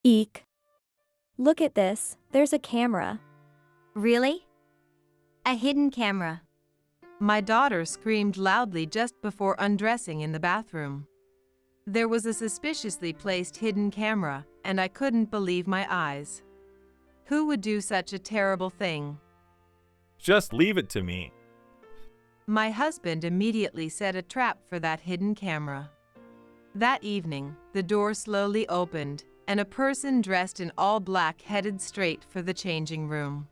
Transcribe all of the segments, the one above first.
Eek. Look at this, there's a camera. Really? A hidden camera. My daughter screamed loudly just before undressing in the bathroom. There was a suspiciously placed hidden camera, and I couldn't believe my eyes. Who would do such a terrible thing? Just leave it to me. My husband immediately set a trap for that hidden camera. That evening, the door slowly opened, and a person dressed in all black headed straight for the changing room.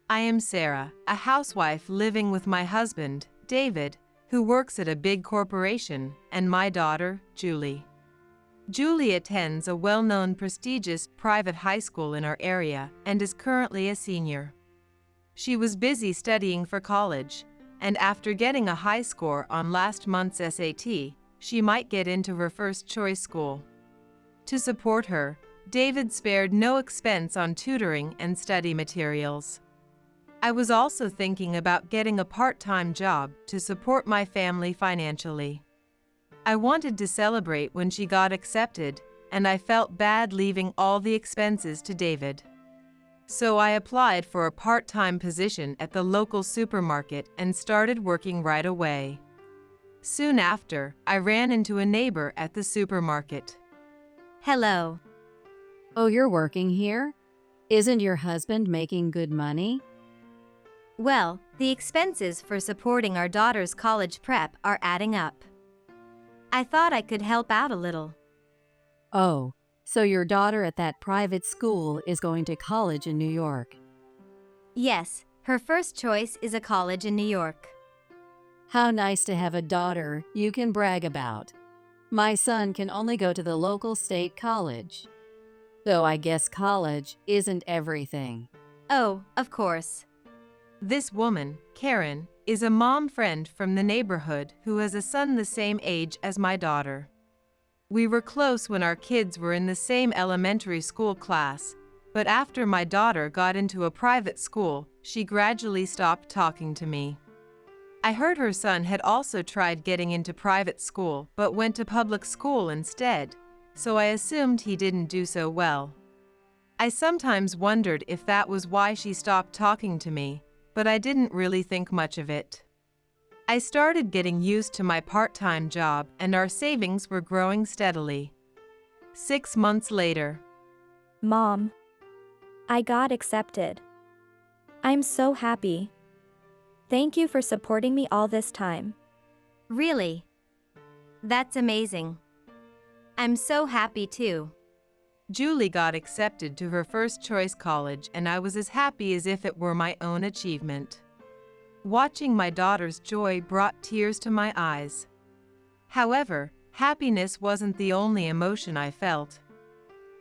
I am Sarah, a housewife living with my husband, David, who works at a big corporation, and my daughter, Julie. Julie attends a well-known prestigious private high school in our area and is currently a senior. She was busy studying for college, and after getting a high score on last month's SAT, she might get into her first choice school. To support her, David spared no expense on tutoring and study materials. I was also thinking about getting a part-time job to support my family financially. I wanted to celebrate when she got accepted, and I felt bad leaving all the expenses to David. So I applied for a part-time position at the local supermarket and started working right away. Soon after, I ran into a neighbor at the supermarket. Hello. Oh, you're working here? Isn't your husband making good money? Well, the expenses for supporting our daughter's college prep are adding up. I thought I could help out a little. Oh, so your daughter at that private school is going to college in New York. Yes, her first choice is a college in New York. How nice to have a daughter you can brag about. My son can only go to the local state college. Though I guess college isn't everything. Oh, of course. This woman, Karen, is a mom friend from the neighborhood who has a son the same age as my daughter. We were close when our kids were in the same elementary school class, but after my daughter got into a private school, she gradually stopped talking to me. I heard her son had also tried getting into private school but went to public school instead, so I assumed he didn't do so well. I sometimes wondered if that was why she stopped talking to me, but I didn't really think much of it. I started getting used to my part-time job and our savings were growing steadily. 6 months later. Mom. I got accepted. I'm so happy. Thank you for supporting me all this time. Really? That's amazing. I'm so happy too. Julie got accepted to her first choice college and I was as happy as if it were my own achievement. Watching my daughter's joy brought tears to my eyes. However, happiness wasn't the only emotion I felt.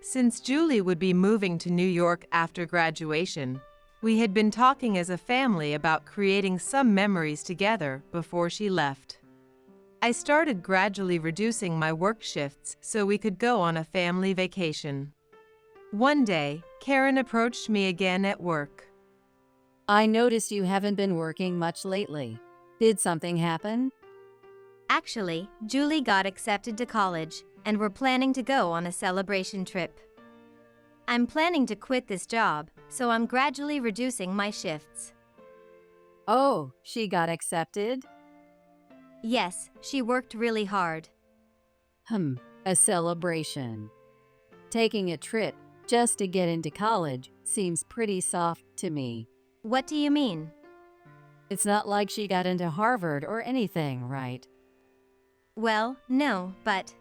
Since Julie would be moving to New York after graduation, we had been talking as a family about creating some memories together before she left. I started gradually reducing my work shifts so we could go on a family vacation. One day, Karen approached me again at work. I noticed you haven't been working much lately. Did something happen? Actually, Julie got accepted to college, and we're planning to go on a celebration trip. I'm planning to quit this job, so I'm gradually reducing my shifts. Oh, she got accepted? Yes, she worked really hard. A celebration. Taking a trip just to get into college seems pretty soft to me. What do you mean? It's not like she got into Harvard or anything, right? Well, no, but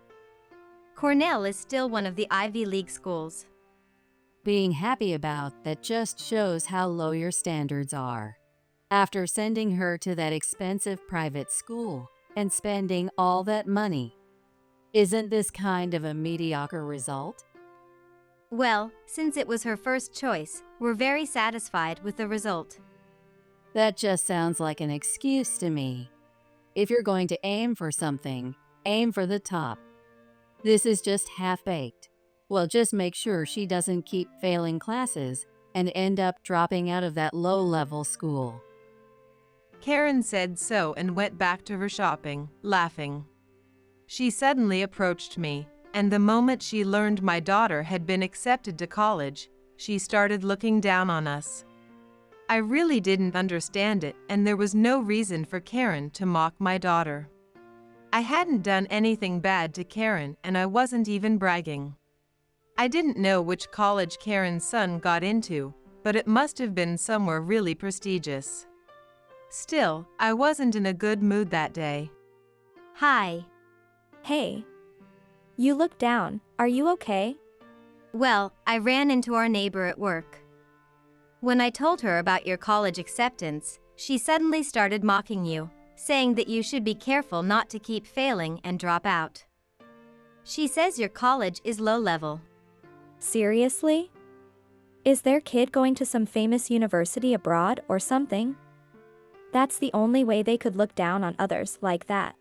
Cornell is still one of the Ivy League schools. Being happy about that just shows how low your standards are. After sending her to that expensive private school and spending all that money, isn't this kind of a mediocre result? Well, since it was her first choice, we're very satisfied with the result. That just sounds like an excuse to me. If you're going to aim for something, aim for the top. This is just half-baked. Well, just make sure she doesn't keep failing classes and end up dropping out of that low-level school. Karen said so and went back to her shopping, laughing. She suddenly approached me, and the moment she learned my daughter had been accepted to college, she started looking down on us. I really didn't understand it, and there was no reason for Karen to mock my daughter. I hadn't done anything bad to Karen, and I wasn't even bragging. I didn't know which college Karen's son got into, but it must have been somewhere really prestigious. Still, I wasn't in a good mood that day. Hi. Hey. You look down. Are you okay? Well, I ran into our neighbor at work. When I told her about your college acceptance, she suddenly started mocking you, saying that you should be careful not to keep failing and drop out. She says your college is low level. Seriously? Is their kid going to some famous university abroad or something? That's the only way they could look down on others like that.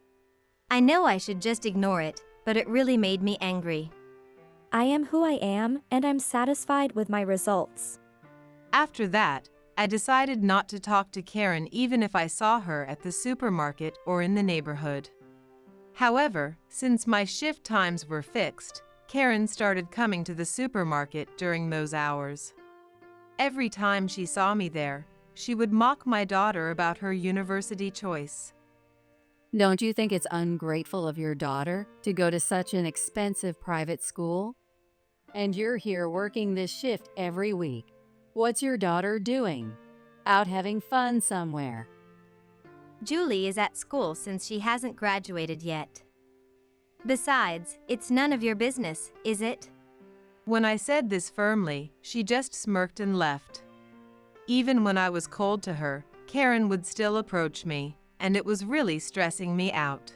I know I should just ignore it, but it really made me angry. I am who I am, and I'm satisfied with my results. After that, I decided not to talk to Karen even if I saw her at the supermarket or in the neighborhood. However, since my shift times were fixed, Karen started coming to the supermarket during those hours. Every time she saw me there, she would mock my daughter about her university choice. Don't you think it's ungrateful of your daughter to go to such an expensive private school? And you're here working this shift every week. What's your daughter doing? Out having fun somewhere. Julie is at school since she hasn't graduated yet. Besides, it's none of your business, is it? When I said this firmly, she just smirked and left. Even when I was cold to her, Karen would still approach me, and it was really stressing me out.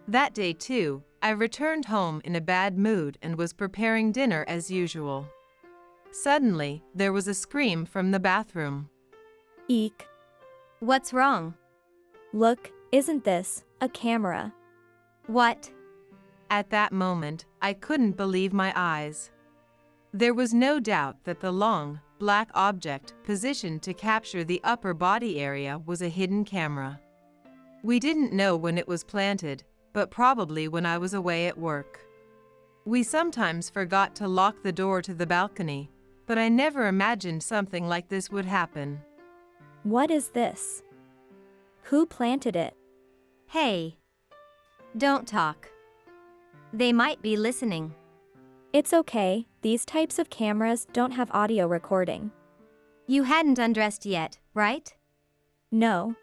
That day too, I returned home in a bad mood and was preparing dinner as usual. Suddenly, there was a scream from the bathroom. Eek. What's wrong? Look, isn't this a camera? What? At that moment, I couldn't believe my eyes. There was no doubt that the long, black object positioned to capture the upper body area was a hidden camera. We didn't know when it was planted, but probably when I was away at work. We sometimes forgot to lock the door to the balcony, but I never imagined something like this would happen. What is this? Who planted it? Hey. Don't talk. They might be listening. It's okay, these types of cameras don't have audio recording. You hadn't undressed yet, right? No.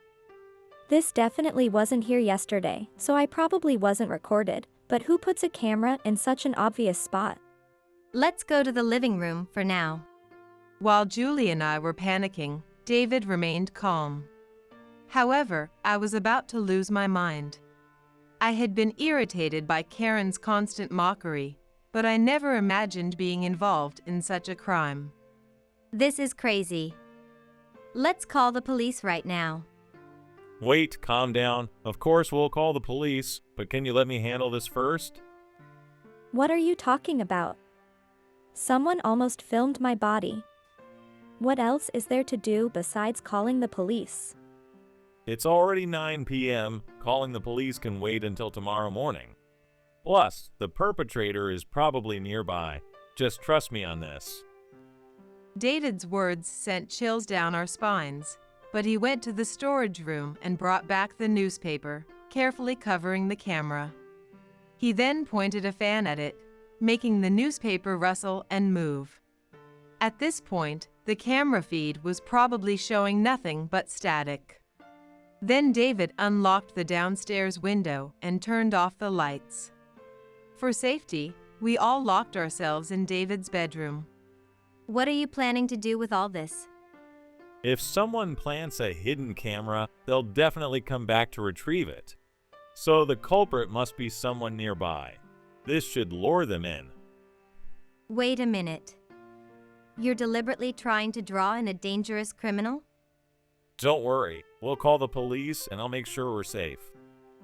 This definitely wasn't here yesterday, so I probably wasn't recorded, but who puts a camera in such an obvious spot? Let's go to the living room for now. While Julie and I were panicking, David remained calm. However, I was about to lose my mind. I had been irritated by Karen's constant mockery, but I never imagined being involved in such a crime. This is crazy. Let's call the police right now. Wait, calm down. Of course we'll call the police, but can you let me handle this first? What are you talking about? Someone almost filmed my body. What else is there to do besides calling the police? It's already 9 p.m. Calling the police can wait until tomorrow morning. Plus, the perpetrator is probably nearby. Just trust me on this. David's words sent chills down our spines, but he went to the storage room and brought back the newspaper, carefully covering the camera. He then pointed a fan at it, making the newspaper rustle and move. At this point, the camera feed was probably showing nothing but static. Then David unlocked the downstairs window and turned off the lights. For safety, we all locked ourselves in David's bedroom. What are you planning to do with all this? If someone plants a hidden camera, they'll definitely come back to retrieve it. So the culprit must be someone nearby. This should lure them in. Wait a minute. You're deliberately trying to draw in a dangerous criminal? Don't worry, we'll call the police and I'll make sure we're safe.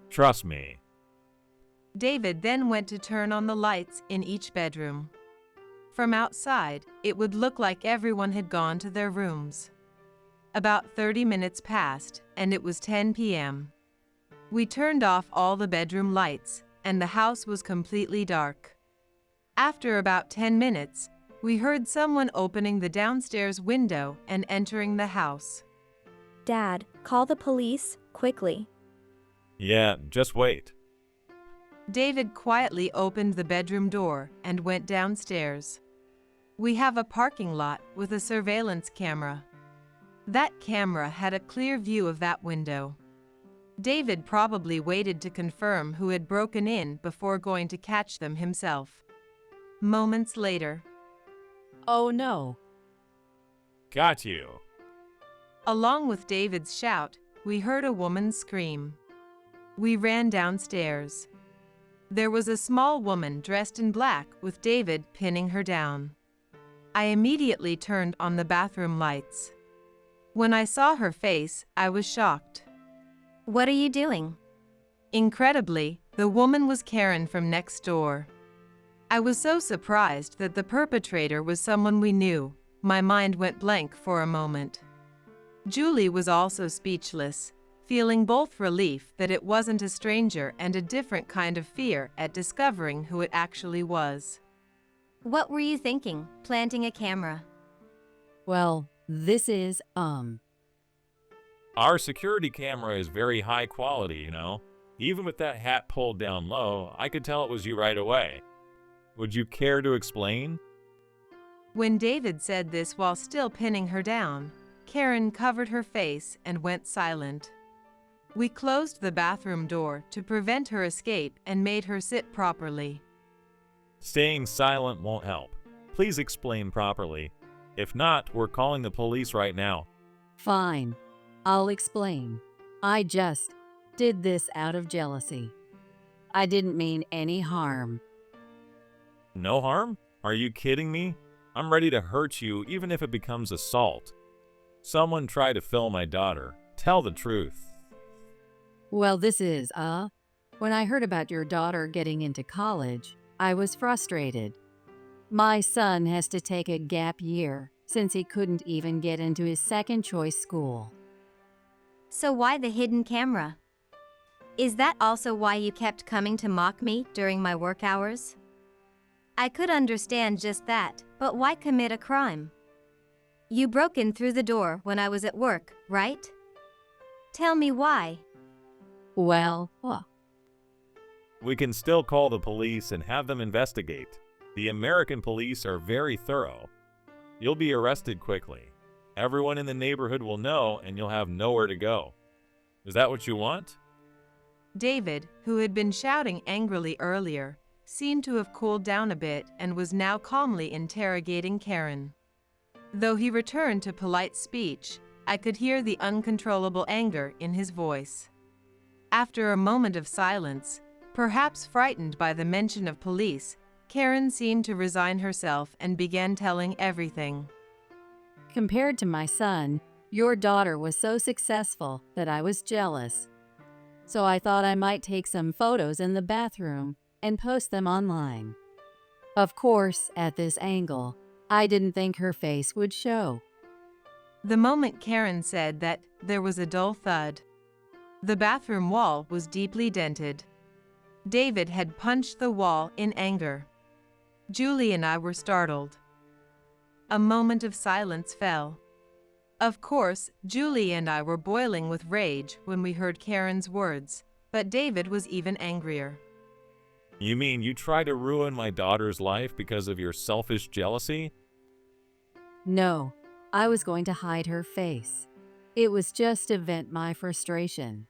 Trust me. David then went to turn on the lights in each bedroom. From outside, it would look like everyone had gone to their rooms. About 30 minutes passed, and it was 10 p.m. We turned off all the bedroom lights, and the house was completely dark. After about 10 minutes, we heard someone opening the downstairs window and entering the house. Dad, call the police, quickly. Yeah, just wait. David quietly opened the bedroom door and went downstairs. We have a parking lot with a surveillance camera. That camera had a clear view of that window. David probably waited to confirm who had broken in before going to catch them himself. Moments later, Oh no. Got you. along with David's shout, we heard a woman scream. We ran downstairs. There was a small woman dressed in black with David pinning her down. I immediately turned on the bathroom lights. When I saw her face, I was shocked. What are you doing? Incredibly, the woman was Karen from next door. I was so surprised that the perpetrator was someone we knew. My mind went blank for a moment. Julie was also speechless, feeling both relief that it wasn't a stranger and a different kind of fear at discovering who it actually was. What were you thinking, planting a camera? Well, this is, Our security camera is very high quality, you know. Even with that hat pulled down low, I could tell it was you right away. Would you care to explain? When David said this while still pinning her down, Karen covered her face and went silent. We closed the bathroom door to prevent her escape and made her sit properly. Staying silent won't help. Please explain properly. If not, we're calling the police right now. Fine. I'll explain. I just did this out of jealousy. I didn't mean any harm. No harm? Are you kidding me? I'm ready to hurt you even if it becomes assault. Someone tried to film my daughter. Tell the truth. Well, this is, when I heard about your daughter getting into college, I was frustrated. My son has to take a gap year since he couldn't even get into his second choice school. So why the hidden camera? Is that also why you kept coming to mock me during my work hours? I could understand just that, but why commit a crime? You broke in through the door when I was at work, right? Tell me why. Well, We can still call the police and have them investigate. The American police are very thorough. You'll be arrested quickly. Everyone in the neighborhood will know and you'll have nowhere to go. Is that what you want? David, who had been shouting angrily earlier, seemed to have cooled down a bit and was now calmly interrogating Karen. Though he returned to polite speech, I could hear the uncontrollable anger in his voice. After a moment of silence, perhaps frightened by the mention of police, Karen seemed to resign herself and began telling everything. compared to my son, your daughter was so successful that I was jealous. So I thought I might take some photos in the bathroom and post them online. Of course, at this angle, I didn't think her face would show. The moment Karen said that, there was a dull thud. The bathroom wall was deeply dented. David had punched the wall in anger. Julie and I were startled. A moment of silence fell. Of course, Julie and I were boiling with rage when we heard Karen's words, but David was even angrier. You mean you tried to ruin my daughter's life because of your selfish jealousy? No, I was going to hide her face. It was just to vent my frustration.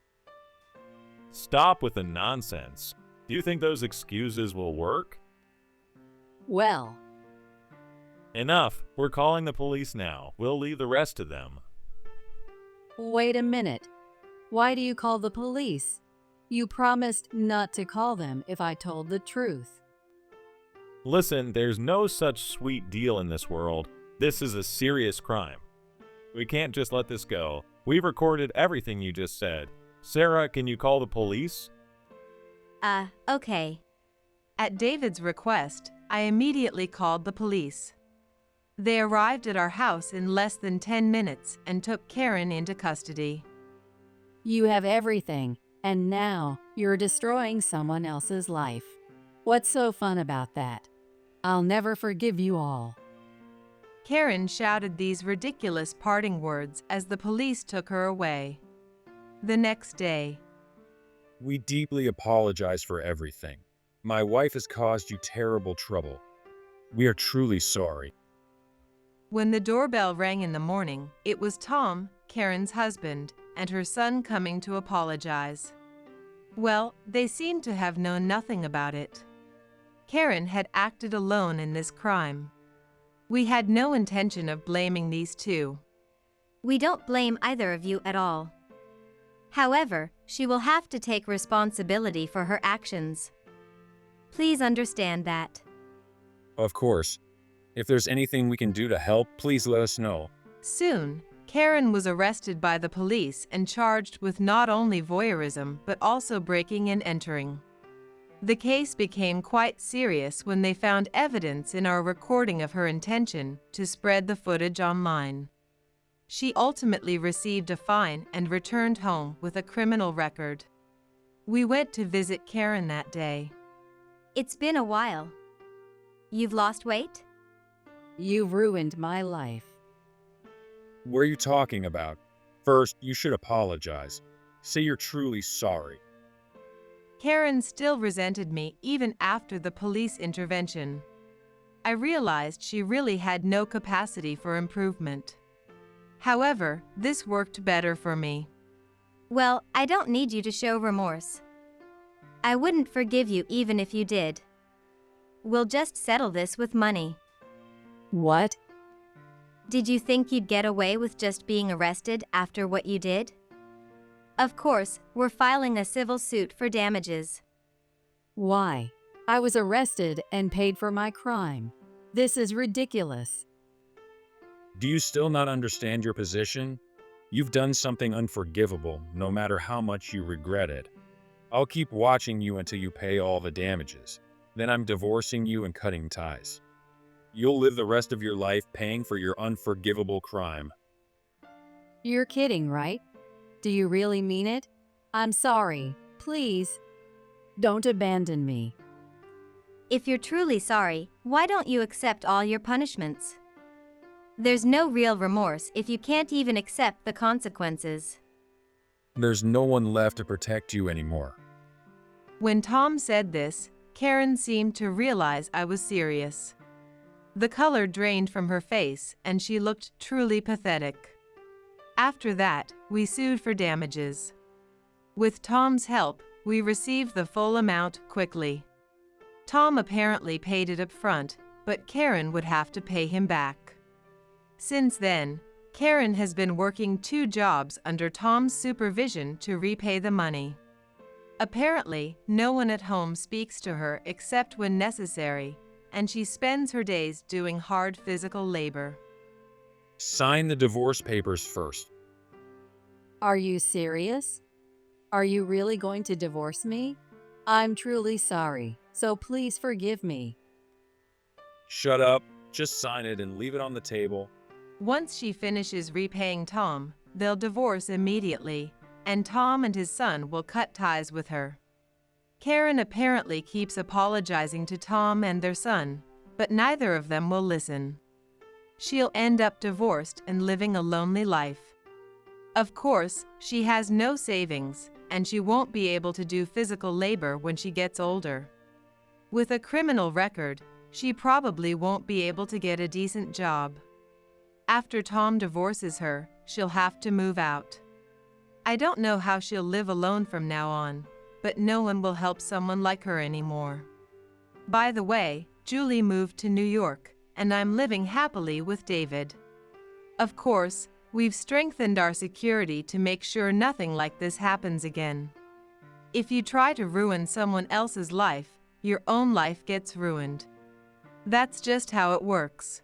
Stop with the nonsense. Do you think those excuses will work? Well, Enough. We're calling the police now. We'll leave the rest to them. wait a minute. Why do you call the police? You promised not to call them if I told the truth. Listen, there's no such sweet deal in this world. This is a serious crime. We can't just let this go. We've recorded everything you just said. Sarah, can you call the police? Okay. At David's request, I immediately called the police. They arrived at our house in less than 10 minutes and took Karen into custody. You have everything, and now you're destroying someone else's life. What's so fun about that? I'll never forgive you all. Karen shouted these ridiculous parting words as the police took her away. The next day, We deeply apologize for everything. My wife has caused you terrible trouble. We are truly sorry. when the doorbell rang in the morning, it was Tom, Karen's husband, and her son coming to apologize. Well, they seemed to have known nothing about it. Karen had acted alone in this crime. We had no intention of blaming these two. We don't blame either of you at all. However, she will have to take responsibility for her actions. Please understand that. Of course. If there's anything we can do to help, please let us know. Soon, Karen was arrested by the police and charged with not only voyeurism but also breaking and entering. The case became quite serious when they found evidence in our recording of her intention to spread the footage online. She ultimately received a fine and returned home with a criminal record. We went to visit Karen that day. It's been a while. You've lost weight? You've ruined my life. What are you talking about? First, you should apologize. Say you're truly sorry. Karen still resented me even after the police intervention. I realized she really had no capacity for improvement. However, this worked better for me. Well, I don't need you to show remorse. I wouldn't forgive you even if you did. We'll just settle this with money. What? Did you think you'd get away with just being arrested after what you did? Of course, we're filing a civil suit for damages. Why? I was arrested and paid for my crime. This is ridiculous. Do you still not understand your position? You've done something unforgivable, no matter how much you regret it. I'll keep watching you until you pay all the damages. Then I'm divorcing you and cutting ties. You'll live the rest of your life paying for your unforgivable crime. You're kidding, right? Do you really mean it? I'm sorry. Please, don't abandon me. If you're truly sorry, why don't you accept all your punishments? There's no real remorse if you can't even accept the consequences. There's no one left to protect you anymore. When Tom said this, Karen seemed to realize I was serious. The color drained from her face and she looked truly pathetic. After that, we sued for damages. With Tom's help, we received the full amount quickly. Tom apparently paid it up front, but Karen would have to pay him back. Since then, Karen has been working 2 jobs under Tom's supervision to repay the money. Apparently, no one at home speaks to her except when necessary, and she spends her days doing hard physical labor. Sign the divorce papers first. Are you serious? Are you really going to divorce me? I'm truly sorry, so please forgive me. Shut up, just sign it and leave it on the table. Once she finishes repaying Tom, they'll divorce immediately, and Tom and his son will cut ties with her. Karen apparently keeps apologizing to Tom and their son, but neither of them will listen. She'll end up divorced and living a lonely life. Of course, she has no savings, and she won't be able to do physical labor when she gets older. With a criminal record, she probably won't be able to get a decent job. After Tom divorces her, she'll have to move out. I don't know how she'll live alone from now on, but no one will help someone like her anymore. By the way, Julie moved to New York, and I'm living happily with David. Of course, we've strengthened our security to make sure nothing like this happens again. If you try to ruin someone else's life, your own life gets ruined. That's just how it works.